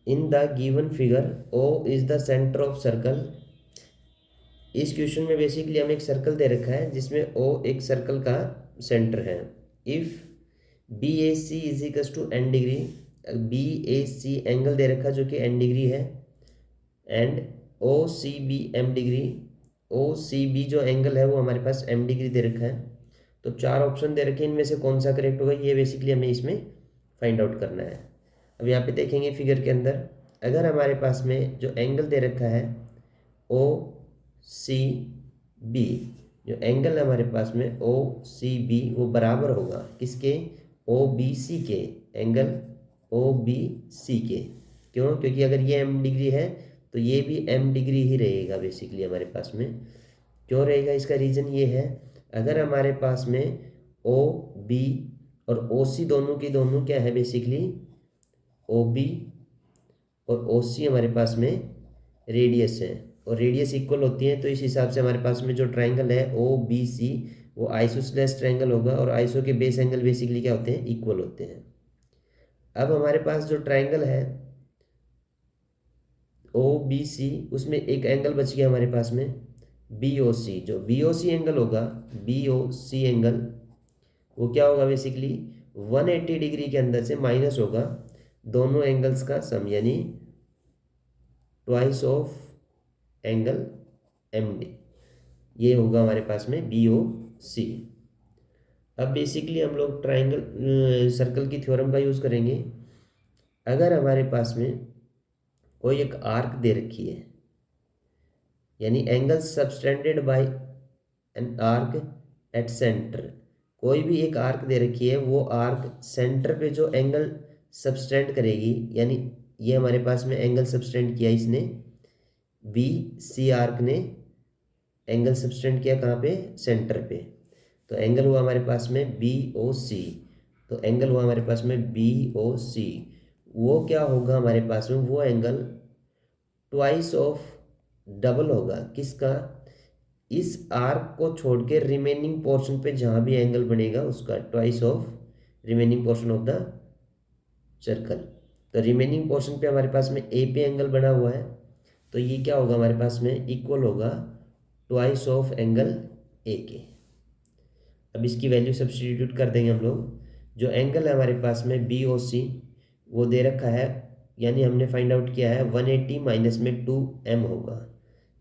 In the given figure O is the centre of circle. इस question में basically हमें एक सर्कल दे रखा है जिसमें ओ एक सर्कल का सेंटर है। If B A C is equals to N degree, B A C angle दे रखा जो कि एन डिग्री है, and O C B M degree, O C B जो एंगल है वो हमारे पास एम डिग्री दे रखा है। तो चार ऑप्शन दे रखे हैं, इनमें से कौन सा करेक्ट होगा ये बेसिकली हमें इसमें फाइंड आउट करना है। अब यहाँ पे देखेंगे फिगर के अंदर, अगर हमारे पास में जो एंगल दे रखा है ओ सी बी, जो एंगल है हमारे पास में ओ सी बी वो बराबर होगा किसके, ओ बी सी के, एंगल ओ बी सी के। क्यों? क्योंकि अगर ये एम डिग्री है तो ये भी एम डिग्री ही रहेगा बेसिकली हमारे पास में। क्यों रहेगा? इसका रीज़न ये है, अगर हमारे पास में ओ बी और ओ सी दोनों की दोनों क्या है बेसिकली, ओ बी और ओ सी हमारे पास में रेडियस है और रेडियस इक्वल होती है, तो इस हिसाब से हमारे पास में जो ट्राइंगल है ओ बी सी वो आइसोसेलेस ट्राइंगल होगा और आइसो के बेस एंगल बेसिकली क्या होते हैं, इक्वल होते हैं। अब हमारे पास जो ट्राइंगल है ओ बी सी, उसमें एक एंगल बच गया हमारे पास में बी ओ सी। जो बी ओ सी एंगल होगा, बी ओ सी एंगल वो क्या होगा बेसिकली 180 डिग्री के अंदर से माइनस होगा दोनों एंगल्स का सम, यानी twice of angle M D, ये होगा हमारे पास में बी ओ सी। अब बेसिकली हम लोग ट्राइंगल सर्कल की थ्योरम का यूज़ करेंगे। अगर हमारे पास में कोई एक आर्क दे रखी है, यानी angle subtended bye an arc at centre, कोई भी एक आर्क दे रखी है, वो आर्क सेंटर पे जो एंगल सबटेंड करेगी, यानी ये हमारे पास में एंगल सबटेंड किया इसने, बी सी आर्क ने एंगल सबटेंड किया कहाँ पे, सेंटर पे। तो एंगल हुआ हमारे पास में बी ओ सी, तो एंगल हुआ हमारे पास में बी ओ सी। वो क्या होगा हमारे पास में, वो एंगल ट्वाइस ऑफ डबल होगा किसका, इस आर्क को छोड़ के रिमेनिंग पोर्शन पे जहाँ भी एंगल बनेगा उसका twice of remaining portion of the circle. तो रिमेनिंग पोर्शन पे हमारे पास में ए पे एंगल बना हुआ है, तो ये क्या होगा हमारे पास में, इक्वल होगा ट्वाइस ऑफ एंगल ए के। अब इसकी वैल्यू सब्स्टिट्यूट कर देंगे हम लोग। जो एंगल है हमारे पास में बी ओ सी वो दे रखा है, यानी हमने फाइंड आउट किया है 180 माइनस में 2m होगा,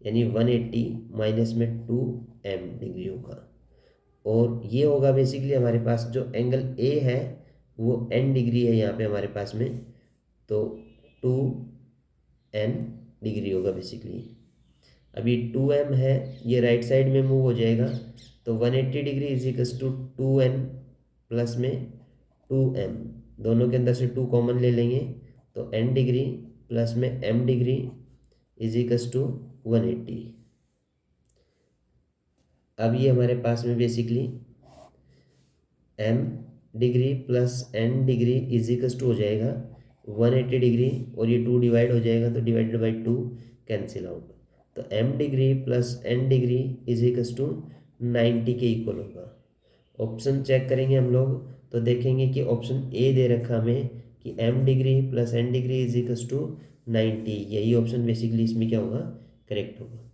यानी 180 माइनस में 2m डिग्री होगा। और ये होगा बेसिकली हमारे पास जो एंगल ए है वो n डिग्री है यहाँ पे हमारे पास में, तो 2n डिग्री होगा बेसिकली। अभी 2m है, ये राइट साइड में मूव हो जाएगा, तो 180 degree is equals to 2n plus में 2m, दोनों के अंदर से 2 कॉमन ले लेंगे, तो n डिग्री प्लस में m degree is equals to 180। अब ये हमारे पास में basically m degree plus n degree is equals to हो जाएगा 180 डिग्री, और ये 2 डिवाइड हो जाएगा तो डिवाइडेड बाई 2 कैंसिल आउट, तो m degree plus n degree is equals to 90 के इक्वल होगा। ऑप्शन चेक करेंगे हम लोग तो देखेंगे कि ऑप्शन ए दे रखा हमें कि m degree plus n degree is equals to 90, यही ऑप्शन बेसिकली इसमें क्या होगा, करेक्ट होगा।